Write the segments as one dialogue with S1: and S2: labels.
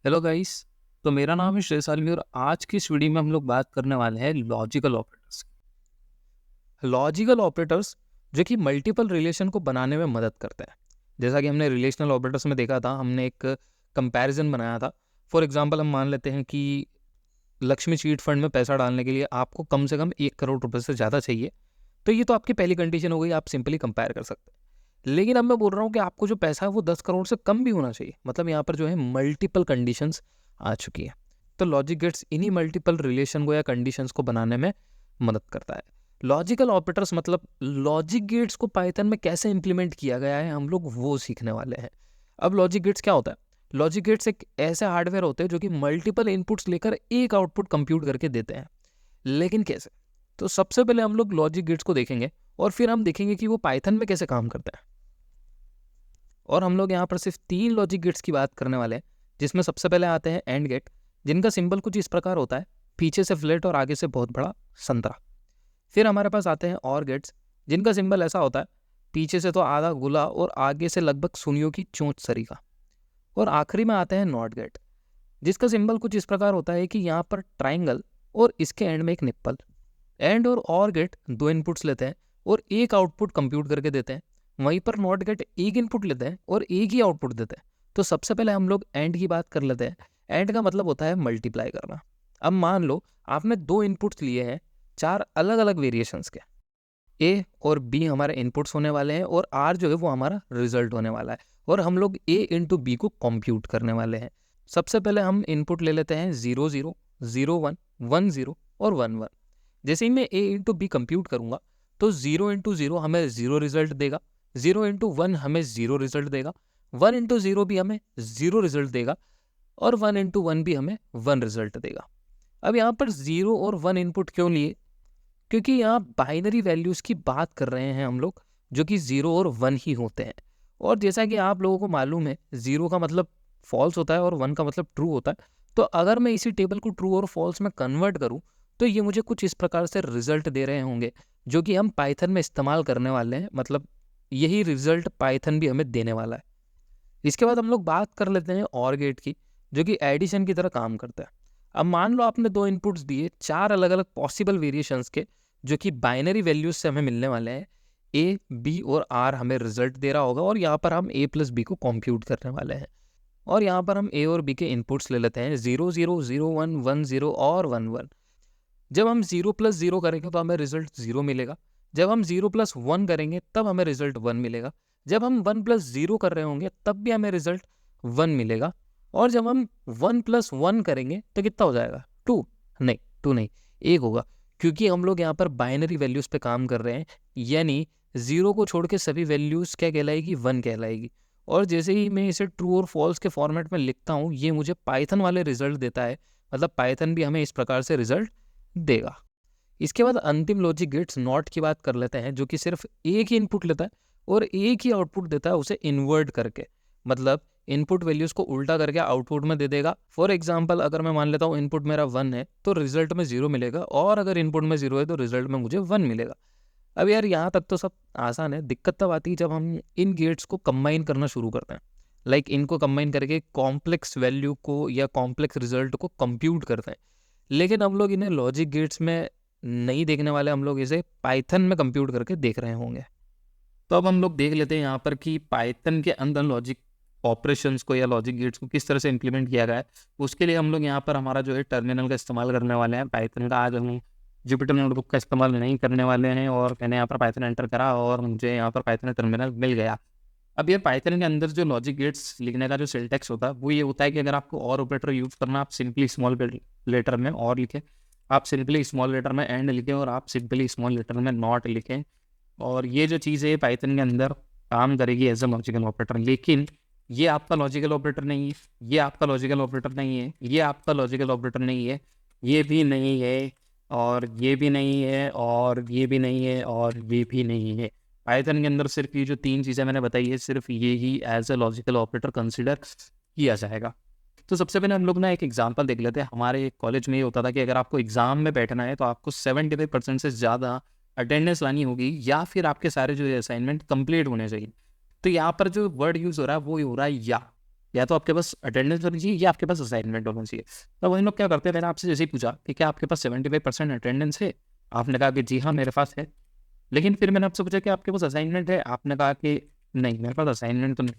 S1: Hello guys. तो मेरा नाम है श्रेय सालवी और आज की इस वीडियो में हम लोग बात करने वाले हैं लॉजिकल ऑपरेटर्स। लॉजिकल ऑपरेटर्स जो कि मल्टीपल रिलेशन को बनाने में मदद करते हैं। जैसा कि हमने रिलेशनल ऑपरेटर्स में देखा था, हमने एक कंपैरिजन बनाया था। फॉर एग्जांपल हम मान लेते हैं कि लक्ष्मी चीट फंड में पैसा डालने के लिए आपको कम से कम 1 करोड़ रुपए से ज़्यादा चाहिए। तो ये तो आपकी पहली कंडीशन हो गई, आप सिंपली कंपेयर कर सकते हैं। लेकिन अब मैं बोल रहा हूँ कि आपको जो पैसा है वो 10 करोड़ से कम भी होना चाहिए। मतलब यहाँ पर जो है मल्टीपल कंडीशंस आ चुकी है। तो लॉजिक गेट्स इन्हीं मल्टीपल रिलेशन को या कंडीशंस को बनाने में मदद करता है। लॉजिकल ऑपरेटर्स मतलब लॉजिक गेट्स को पाइथन में कैसे इंप्लीमेंट किया गया है, हम लोग वो सीखने वाले हैं। अब लॉजिक गेट्स क्या होता है? लॉजिक गेट्स एक ऐसे हार्डवेयर होते हैं जो कि मल्टीपल इनपुट्स लेकर एक आउटपुट कंप्यूट करके देते हैं। लेकिन कैसे? तो सबसे पहले हम लोग लॉजिक गेट्स को देखेंगे और फिर हम देखेंगे कि वो पाइथन में कैसे काम करते हैं। और हम लोग यहाँ पर सिर्फ 3 लॉजिक गेट्स की बात करने वाले हैं, जिसमें सबसे पहले आते हैं एंड गेट, जिनका सिंबल कुछ इस प्रकार होता है, पीछे से फ्लैट और आगे से बहुत बड़ा संतरा। फिर हमारे पास आते हैं और गेट्स, जिनका सिंबल ऐसा होता है, पीछे से तो आधा गुला और आगे से लगभग सुनियों की चोंच सरीखा। और आखिरी में आते हैं नॉट गेट, जिसका सिंबल कुछ इस प्रकार होता है कि यहाँ पर ट्राइंगल और इसके एंड में एक निप्पल। एंड और गेट 2 इनपुट्स लेते हैं और एक आउटपुट कंप्यूट करके देते हैं। वहीं पर नॉट गेट एक इनपुट लेते हैं और एक ही आउटपुट देते हैं। तो सबसे पहले हम लोग एंड की बात कर लेते हैं। एंड का मतलब होता है मल्टीप्लाई करना। अब मान लो आपने 2 इनपुट्स लिए हैं, 4 अलग अलग वेरिएशंस के। ए और बी हमारे इनपुट्स होने वाले हैं और आर जो है वो हमारा रिजल्ट होने वाला है। और हम लोग ए इंटू बी को कंप्यूट करने वाले हैं। सबसे पहले हम इनपुट ले लेते हैं 0 0 0 1 1 0 और 1 1। जैसे ही मैं ए इंटू बी कंप्यूट करूंगा तो 0 इंटू 0 हमें 0 रिजल्ट देगा, 0 इंटू 1 हमें 0 रिजल्ट देगा, 1 इंटू 0 भी हमें 0 रिजल्ट देगा और 1 इंटू 1 भी हमें 1 रिजल्ट देगा। अब यहाँ पर 0 और 1 इनपुट क्यों लिए? क्योंकि यहाँ बाइनरी वैल्यूज़ की बात कर रहे हैं हम लोग, जो कि 0 और 1 ही होते हैं। और जैसा कि आप लोगों को मालूम है, 0 का मतलब फॉल्स होता है और 1 का मतलब ट्रू होता है। तो अगर मैं इसी टेबल को ट्रू और फॉल्स में कन्वर्ट करूँ तो ये मुझे कुछ इस प्रकार से रिजल्ट दे रहे होंगे, जो कि हम पाइथन में इस्तेमाल करने वाले हैं। मतलब यही रिजल्ट पाइथन भी हमें देने वाला है। इसके बाद हम लोग बात कर लेते हैं और गेट की, जो कि एडिशन की तरह काम करता है। अब मान लो आपने 2 इनपुट्स दिए 4 अलग अलग पॉसिबल वेरिएशंस के, जो कि बाइनरी वैल्यूज से हमें मिलने वाले हैं। ए बी और आर हमें रिजल्ट दे रहा होगा और यहाँ पर हम ए प्लस बी को कॉम्प्यूट करने वाले हैं। और यहाँ पर हम ए और बी के इनपुट्स ले लेते हैं 0 0 0 1 1 0 और 1 1। जब हम 0 प्लस 0 करेंगे तो हमें रिजल्ट 0 मिलेगा। जब हम 0 प्लस 1 करेंगे तब हमें रिजल्ट 1 मिलेगा। जब हम 1 प्लस 0 कर रहे होंगे तब भी हमें रिजल्ट 1 मिलेगा। और जब हम 1 प्लस 1 करेंगे तो कितना हो जाएगा? 2। नहीं, 2 नहीं, 1 होगा, क्योंकि हम लोग यहाँ पर बाइनरी वैल्यूज़ पे काम कर रहे हैं। यानी 0 को छोड़ के सभी वैल्यूज़ क्या कहलाएगी? 1 कहलाएगी। और जैसे ही मैं इसे ट्रू और फॉल्स के फॉर्मेट में लिखता हूँ, ये मुझे पाइथन वाले रिजल्ट देता है। मतलब पाइथन भी हमें इस प्रकार से रिजल्ट देगा। इसके बाद अंतिम लॉजिक गेट्स नॉट की बात कर लेते हैं, जो कि सिर्फ एक ही इनपुट लेता है और एक ही आउटपुट देता है, उसे इन्वर्ट करके। मतलब इनपुट वैल्यूज को उल्टा करके आउटपुट में दे देगा। फॉर एग्जांपल अगर मैं मान लेता हूँ इनपुट मेरा 1 है तो रिजल्ट में 0 मिलेगा, और अगर इनपुट में 0 है तो रिजल्ट में मुझे 1 मिलेगा। अब यार यहाँ तक तो सब आसान है। दिक्कत तब आती है जब हम इन गेट्स को कंबाइन करना शुरू करते हैं। लाइक इनको कंबाइन करके कॉम्प्लेक्स वैल्यू को या कॉम्प्लेक्स रिजल्ट को कंप्यूट करते हैं। लेकिन हम लोग इन्हें लॉजिक गेट्स में नहीं देखने वाले, हम लोग इसे पाइथन में कंप्यूट करके देख रहे होंगे। तो अब हम लोग देख लेते हैं यहाँ पर कि पाइथन के अंदर लॉजिक ऑपरेशंस को या लॉजिक गेट्स को किस तरह से इंप्लीमेंट किया गया है। उसके लिए हम लोग यहाँ पर हमारा जो है टर्मिनल का इस्तेमाल करने वाले हैं। पाइथन का आज हम जुपिटर नोटबुक का इस्तेमाल नहीं करने वाले हैं। और मैंने यहाँ पर पाइथन एंटर करा और मुझे यहाँ पर पाइथन टर्मिनल मिल गया। अब ये पाइथन के अंदर जो लॉजिक गेट्स लिखने का जो सिंटैक्स होता है वो ये होता है कि अगर आपको और ऑपरेटर यूज़ करना, आप सिंपली स्मॉल लेटर में और लिखें, आप सिंपली स्मॉल लेटर में एंड लिखें, और आप सिंपली स्मॉल लेटर में नॉट लिखें। और ये जो चीज़ है पाइथन के अंदर काम करेगी एज अ लॉजिकल ऑपरेटर। लेकिन ये आपका लॉजिकल ऑपरेटर नहीं है, ये आपका लॉजिकल ऑपरेटर नहीं है, ये आपका लॉजिकल ऑपरेटर नहीं है, ये भी नहीं है, और ये भी नहीं है, और ये भी नहीं है, और ये भी नहीं है। पाइथन के अंदर सिर्फ ये जो 3 चीज़ें मैंने बताई है, सिर्फ ये ही as a logical operator consider किया जाएगा। तो सबसे पहले हम लोग ना एक एग्जांपल देख लेते हैं। हमारे कॉलेज में ये होता था कि अगर आपको एग्जाम में बैठना है तो आपको 75% से ज़्यादा अटेंडेंस लानी होगी, या फिर आपके सारे जो असाइनमेंट कंप्लीट होने चाहिए। तो यहाँ पर जो वर्ड यूज़ हो रहा है वो हो रहा है या। या तो आपके पास अटेंडेंस होनी चाहिए या आपके पास असाइनमेंट होना चाहिए। तो वही लोग क्या करते हैं, मैंने आपसे जैसे ही पूछा कि क्या आपके पास 75% अटेंडेंस है, आपने कहा कि जी हाँ मेरे पास है। लेकिन फिर मैंने आपसे पूछा कि आपके पास असाइनमेंट है, आपने कहा कि नहीं मेरे पास असाइनमेंट तो नहीं।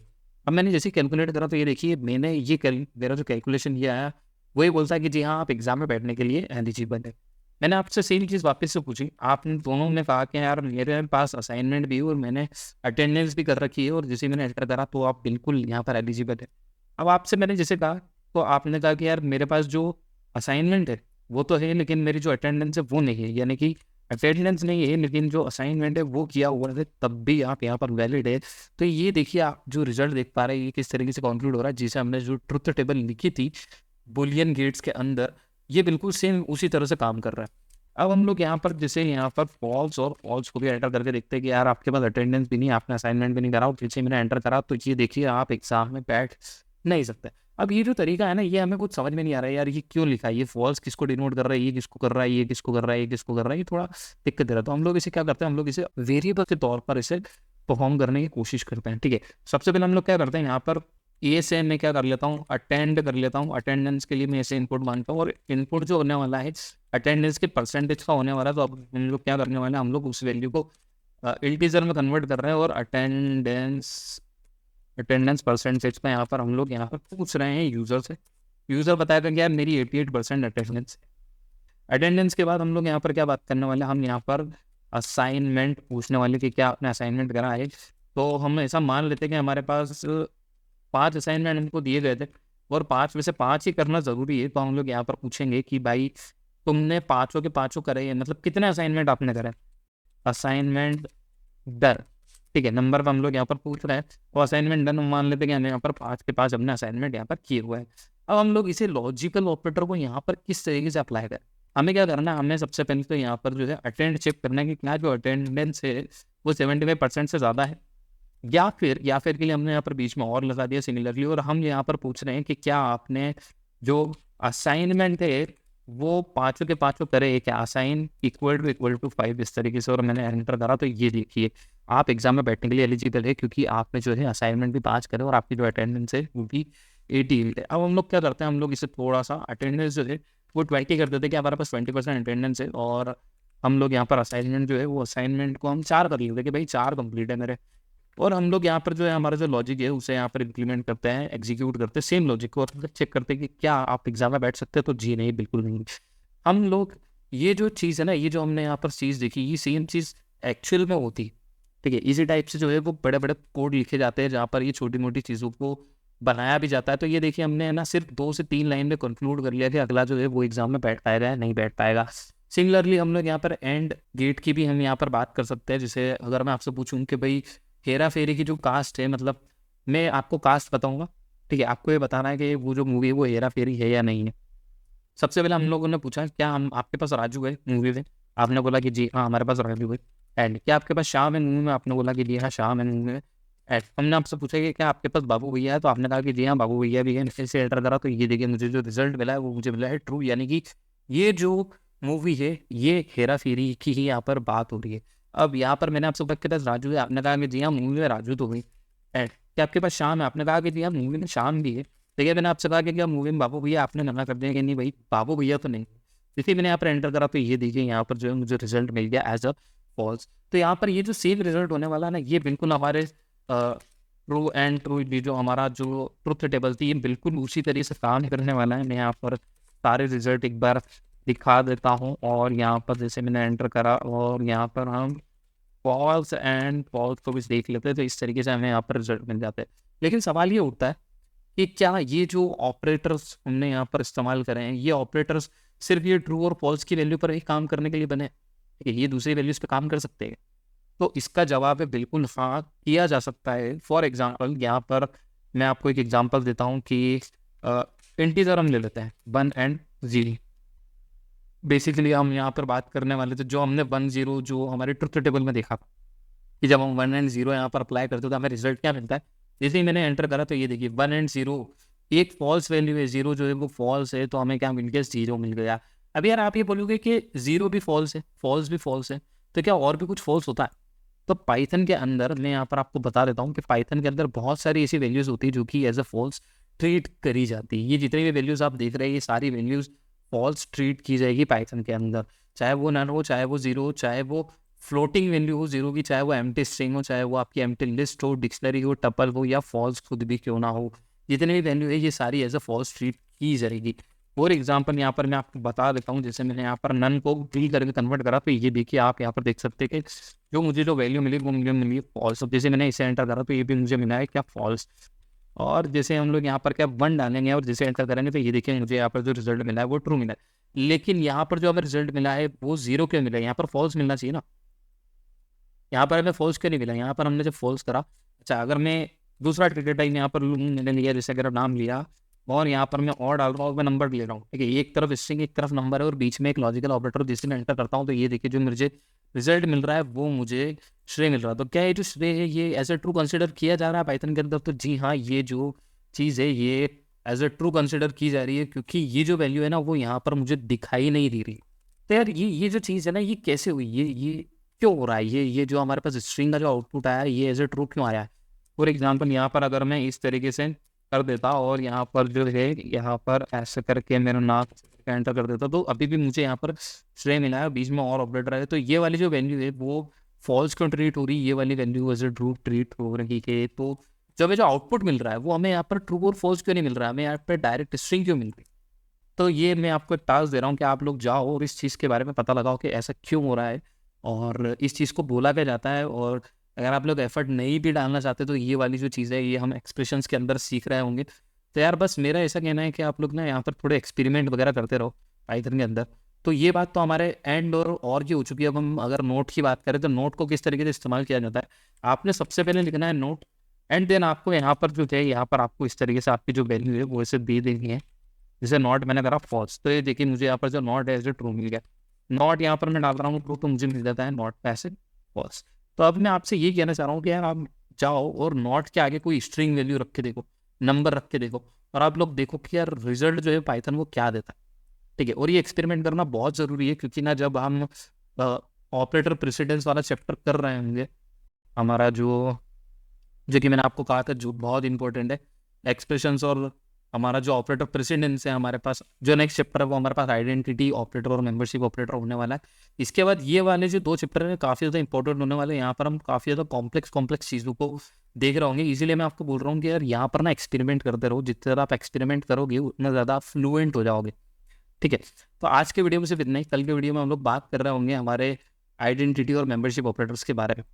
S1: अब मैंने जैसे ही कैलकुलेट करा तो ये देखिए मैंने ये मेरा जो कैलकुलेशन ये आया वही बोलता है कि जी हाँ आप एग्जाम में बैठने के लिए एलिजिबल है। मैंने आपसे सेम चीज़ वापस से पूछी, आपने दोनों ने कहा कि यार मेरे पास असाइनमेंट भी है और मैंने अटेंडेंस भी कर रखी है और जैसे मैंने एंटर करा तो आप बिल्कुल यहाँ पर एलिजिबल है। अब आपसे मैंने जैसे कहा तो आपने कहा कि यार मेरे पास जो असाइनमेंट है वो तो है लेकिन मेरी जो अटेंडेंस है वो नहीं है, यानी कि अटेंडेंस नहीं है लेकिन जो असाइनमेंट है वो किया हुआ है, तब भी आप यहाँ पर वैलिड है। तो ये देखिए आप जो रिजल्ट देख पा रहे हैं ये किस तरीके से कंक्लूड हो रहा है, जिसे हमने जो ट्रुथ टेबल लिखी थी बुलियन गेट्स के अंदर, ये बिल्कुल सेम उसी तरह से काम कर रहा है। अब हम लोग यहाँ पर जैसे यहाँ पर फॉल्स और फॉल्स को भी एंटर करके देखते हैं कि यार आपके पास अटेंडेंस भी नहीं, आपने असाइनमेंट भी नहीं करा और पीछे मैंने एंटर करा, तो ये देखिए आप एग्जाम में बैठ नहीं सकते। अब ये जो तरीका है ना ये हमें कुछ समझ में नहीं आ रहा है यार, ये क्यों लिखा है, ये फॉल्स किसको डिनोट कर रहा है, ये किसको कर रहा है, ये किसको कर रहा है, ये किसको कर रहा है, ये थोड़ा दिक्कत दे रहा है। तो हम लोग इसे क्या करते हैं, हम लोग इसे वेरिएबल के तौर पर इसे परफॉर्म करने की कोशिश करते हैं। ठीक है, सबसे पहले हम लोग क्या करते हैं, यहाँ पर ए से मैं क्या कर लेता हूँ, अटेंड कर लेता हूँ। अटेंडेंस के लिए मैं ऐसे इनपुट मानता हूँ और इनपुट जो होने वाला है अटेंडेंस के परसेंटेज का होने वाला है। तो अब हम लोग क्या करने वाले हैं, हम लोग उस वैल्यू को इंटीजर में कन्वर्ट कर रहे हैं और अटेंडेंस परसेंटेज में यहाँ पर हम लोग यहाँ पर पूछ रहे हैं यूज़र से। यूज़र बताएगा कि यार मेरी 88% अटेंडेंस है। अटेंडेंस के बाद हम लोग यहाँ पर क्या बात करने वाले हैं, हम यहाँ पर असाइनमेंट पूछने वाले कि क्या आपने असाइनमेंट करा है। तो हम ऐसा मान लेते हैं कि हमारे पास 5 असाइनमेंट हमको दिए गए थे और 5 में से 5 ही करना ज़रूरी है। तो हम लोग यहाँ पर पूछेंगे कि भाई तुमने पाँचों के पाँचों करे हैं, मतलब कितने असाइनमेंट आपने करे, असाइनमेंट डन। ठीक है, नंबर पर हम लोग यहाँ पर पूछ रहे हैं तो असाइनमेंट डन हम मान लेते हैं कि हमने यहाँ पर 5 के 5 हमने असाइनमेंट यहाँ पर किए हुए हैं। अब हम लोग इसे लॉजिकल ऑपरेटर को यहाँ पर किस तरीके से अप्लाई करें, हमें क्या करना है, हमें सबसे पहले तो यहाँ पर जो है अटेंड चेक करना है कि क्या जो अटेंडेंस है वो 75% से ज़्यादा है, या फिर के लिए हमने यहाँ पर बीच में और लगा दिया सिमिलरली। और हम यहाँ पर पूछ रहे हैं कि क्या आपने जो असाइनमेंट है वो पाँचों के पाँचों करे है क्या, असाइन इक्वल टू 5 इस तरीके से, और मैंने एंटर करा। तो ये देखिए आप एग्जाम में बैठने के लिए एलिजिबल है क्योंकि आपने जो है असाइनमेंट भी 5 करे और आपकी जो अटेंडेंस है वो भी 88 है। अब हम लोग क्या करते हैं, हम लोग इसे थोड़ा सा अटेंडेंस जो है वो 20 कर देते हैं कि हमारे पास 20% अटेंडेंस है, और हम लोग यहाँ पर असाइनमेंट जो है वो असाइनमेंट को हम 4 कर लेते हैं कि भाई 4 कंप्लीट है मेरे। और हम लोग यहाँ पर जो है हमारा जो लॉजिक है उसे यहाँ पर इम्प्लीमेंट करते हैं, एग्जीक्यूट करते हैं सेम लॉजिक को, और चेक करते हैं कि क्या आप एग्जाम में बैठ सकते हैं। तो जी नहीं, बिल्कुल नहीं। हम लोग ये जो चीज़ है ना, ये जो हमने यहाँ पर चीज़ देखी, ये सेम चीज़ एक्चुअल में होती। ठीक है, इसी टाइप से जो है वो बड़े बड़े कोड लिखे जाते हैं जहाँ पर ये छोटी मोटी चीज़ों को बनाया भी जाता है। तो ये देखिए हमने है ना सिर्फ 2 से 3 लाइन में कंक्लूड कर लिया कि अगला जो है वो एग्जाम में बैठ पाएगा या नहीं बैठ पाएगा। सिमिलरली हम लोग यहाँ पर एंड गेट की भी हम यहाँ पर बात कर सकते हैं। जैसे अगर मैं आपसे पूछूं कि भाई हेरा फेरी की जो कास्ट है, मतलब मैं आपको कास्ट बताऊंगा, ठीक है, आपको ये बताना है कि वो जो मूवी है वो हेरा फेरी है या नहीं है। सबसे पहले हम लोगों ने पूछा क्या हम आपके पास राजू है मूवी में, आपने बोला कि जी हाँ हमारे पास राजू है। एंड क्या आपके पास शाम है मूवी में, आपने बोला कि जी हाँ शाम है मूवी में। एंड हमने आपसे पूछा कि क्या आपके पास बाबू भैया है, तो आपने कहा कि जी हाँ बाबू भैया भी है। फिर से एंटर करा तो ये देखिए मुझे जो रिजल्ट मिला है वो मुझे मिला है ट्रू, यानी कि ये जो मूवी है ये हेरा फेरी की ही यहाँ पर बात हो रही है। अब यहाँ पर मैंने आपसे पूछा के पास राजू है, आपने कहा कि जी हाँ मूवी में राजू तो हुई। एंड क्या आपके पास शाम है, आपने कहा कि जी हाँ मूवी में शाम भी है। देखिए मैंने आपसे कहा कि क्या मूवी में बाबू भैया, आपने मना कर दिया कि नहीं भाई बाबू भैया तो नहीं। देखिए मैंने यहाँ पर एंटर करा तो ये देखिए यहाँ पर जो है मुझे रिजल्ट मिल गया एज अ फॉल्स। तो यहाँ पर ये जो सेम रिजल्ट होने वाला है ना, ये बिल्कुल हमारे ट्रू एंड ट्रू जो हमारा जो ट्रुथ टेबल थी ये बिल्कुल उसी तरीके से काम करने वाला है। मैं यहाँ पर सारे रिजल्ट एक बार दिखा देता हूँ, और यहाँ पर जैसे मैंने एंटर करा और यहाँ पर हम फॉल्स एंड फॉल्स को भी देख लेते हैं, तो इस तरीके से हमें यहाँ पर रिजल्ट मिल जाते हैं। लेकिन सवाल ये उठता है कि क्या ये जो ऑपरेटर्स हमने यहाँ पर इस्तेमाल करे हैं ये ऑपरेटर्स सिर्फ ये ट्रू और फॉल्स की वैल्यू पर ही काम करने के लिए बने, ठीक है, ये दूसरी वैल्यूज पे काम कर सकते हैं। तो इसका जवाब है बिल्कुल हाँ, किया जा सकता है। फॉर एग्जाम्पल यहाँ पर मैं आपको एक एग्जाम्पल देता हूँ कि इंटीजर हम ले लेते हैं 1 एंड 0। बेसिकली हम यहाँ पर बात करने वाले थे जो हमने 1 0 जो हमारे ट्रुथ टेबल में देखा था कि जब हम 1 एंड 0 यहाँ पर अप्लाई करते हो तो हमें रिजल्ट क्या मिलता है। जैसे ही मैंने एंटर करा तो ये देखिए 1 एंड 0 एक फॉल्स वैल्यू है, 0 जो है वो फॉल्स है, तो हमें क्या मिल गया, 0 मिल गया। अब यार आप ये बोलोगे कि 0 भी फॉल्स है, फॉल्स भी फॉल्स है, तो क्या और भी कुछ फॉल्स होता है। तो पाइथन के अंदर मैं यहाँ पर आपको बता देता हूँ कि पाइथन के अंदर बहुत सारी ऐसी वैल्यूज होती है जो कि एज अ फॉल्स ट्रीट करी जाती है। ये जितनी भी वैल्यूज़ आप देख रहे हैं, ये सारी वैल्यूज़ फॉल्स ट्रीट की जाएगी पाइथन के अंदर। चाहे वो नल हो, चाहे वो ज़ीरो हो, चाहे वो फ्लोटिंग वैल्यू हो ज़ीरो की, चाहे वो एम्प्टी स्ट्रिंग हो, चाहे वो आपकी एम्प्टी लिस्ट हो, डिक्शनरी हो, टपल हो या फॉल्स खुद भी क्यों ना हो, जितनी भी वैल्यू है ये सारी एज अ फॉल्स ट्रीट की जाएगी। फॉर एग्जाम्पल यहाँ पर मैं आपको बता देता हूँ, जैसे मैंने यहाँ पर नन को ट्री करके कन्वर्ट करा, तो ये देखिए आप यहाँ पर देख सकते हैं कि जो वैल्यू मिली वो मुझे मिली फॉल्स। अब जैसे मैंने इसे एंटर करा तो ये भी मुझे मिला है क्या फॉल्स। और जैसे हम लोग यहाँ पर क्या 1 डालेंगे और जैसे एंटर करेंगे तो ये देखिए मुझे यहाँ पर जो रिजल्ट मिला है वो ट्रू मिला है। लेकिन यहाँ पर जो हमें रिजल्ट मिला है वो 0 क्यों मिला है? यहाँ पर फॉल्स मिलना चाहिए ना। यहाँ पर हमें फॉल्स क्यों नहीं मिला? यहाँ पर हमने जब फॉल्स करा, अच्छा अगर मैं दूसरा ट्रिगर टाइप यहाँ पर मैंने लिया, जैसे अगर नाम लिया और यहाँ पर मैं और डाल रहा हूँ, मैं नंबर ले रहा हूँ, ठीक है, एक तरफ स्ट्रिंग एक तरफ नंबर है और बीच में एक लॉजिकल ऑपरेटर, जिससे मैं एंटर करता हूँ तो ये देखिए जो मुझे रिजल्ट मिल रहा है वो मुझे श्रेय मिल रहा है। तो क्या ये जो श्रेय है ये एज ए ट्रू कंसिडर किया जा रहा है पाइथन के अंदर? तो जी हाँ, ये जो चीज़ है ये एज ए ट्रू कंसिडर की जा रही है, क्योंकि ये जो वैल्यू है ना वो यहाँ पर मुझे दिखाई नहीं दे रही। तो यार ये जो चीज़ है ना ये कैसे हुई? ये क्यों हो रहा है? ये जो हमारे पास स्ट्रिंग का जो आउटपुट आया है ये एज ए ट्रू क्यों आया है? फॉर एग्जाम्पल यहाँ पर अगर मैं इस तरीके से कर देता और यहाँ पर जो है यहाँ पर ऐसे करके मेरा नाम एंटर कर देता तो अभी भी मुझे यहाँ पर श्रेय मिला है, बीच में और ऑपरेटर है, तो ये वाली जो वैल्यू है वो फॉल्स क्यों ट्रीट हो रही है? ये वाली value as a true treat हो रही है। तो जब ये जो आउटपुट मिल रहा है वो हमें यहाँ पर ट्रू और फॉल्स क्यों नहीं मिल रहा है? हमें यहाँ पर डायरेक्ट स्ट्रिंग क्यों मिल रही है? तो ये मैं आपको एक टास्क दे रहा हूँ कि आप लोग जाओ और इस चीज़ के बारे में पता लगाओ कि ऐसा क्यों हो रहा है और इस चीज़ को बोला क्या जाता है। और अगर आप लोग एफर्ट नहीं भी डालना चाहते तो ये वाली जो चीज़ है ये हम एक्सप्रेशंस के अंदर सीख रहे होंगे। तो यार बस मेरा ऐसा कहना है कि आप लोग ना यहाँ पर थोड़े एक्सपेरिमेंट वगैरह करते रहो पाइथन के अंदर। तो ये बात तो हमारे एंड और की हो चुकी है। अब हम अगर नोट की बात करें तो नोट को किस तरीके से इस्तेमाल किया जाता है, आपने सबसे पहले लिखना है नोट, एंड देन आपको यहाँ पर जो है यहाँ पर आपको इस तरीके से आपकी जो वैल्यू है वो इसे दे देनी है। जैसे नॉट मैंने करा फॉल्स, तो ये देखिए मुझे यहाँ पर जो नॉट है जो ट्रू मिल गया। नॉट यहाँ पर मैं डाल रहा हूँ ट्रू तो मुझे मिल जाता है नॉट पैसे फॉल्स। तो अब मैं आपसे ये कहना चाह रहा हूँ कि यार आप जाओ और नॉट के आगे कोई स्ट्रिंग वैल्यू रख के देखो, नंबर रख के देखो, और आप लोग देखो कि यार रिजल्ट जो है पाइथन वो क्या देता है। ठीक है, और ये एक्सपेरिमेंट करना बहुत ज़रूरी है, क्योंकि ना जब हम ऑपरेटर प्रेसिडेंस वाला चैप्टर कर रहे होंगे, हमारा जो जो कि मैंने आपको कहा था जो बहुत इंपॉर्टेंट है, एक्सप्रेशंस और हमारा जो ऑपरेटर प्रेसिडेंस है, हमारे पास जो नेक्स्ट चैप्टर है वो हमारे पास आइडेंटिटी ऑपरेटर और मेंबरशिप ऑपरेटर होने वाला है। इसके बाद ये वाले जो 2 चैप्टर है काफ़ी ज़्यादा इंपॉर्टेंट होने वाले हैं। यहाँ पर हम काफ़ी ज़्यादा कॉम्प्लेक्स चीज़ों को देख रहे होंगे, इसीलिए मैं आपको बोल रहा हूँ कि यार यहाँ पर ना एक्सपेरिमेंट करते रहो, जितने ज़्यादा आप एक्सपेरिमेंट करोगे उतना ज़्यादा आप फ्लुएंट हो जाओगे। ठीक है, तो आज के वीडियो में सिर्फ इतना ही। कल के वीडियो में हम लोग बात कर रहे होंगे हमारे आइडेंटिटी और मेंबरशिप ऑपरेटर्स के बारे में।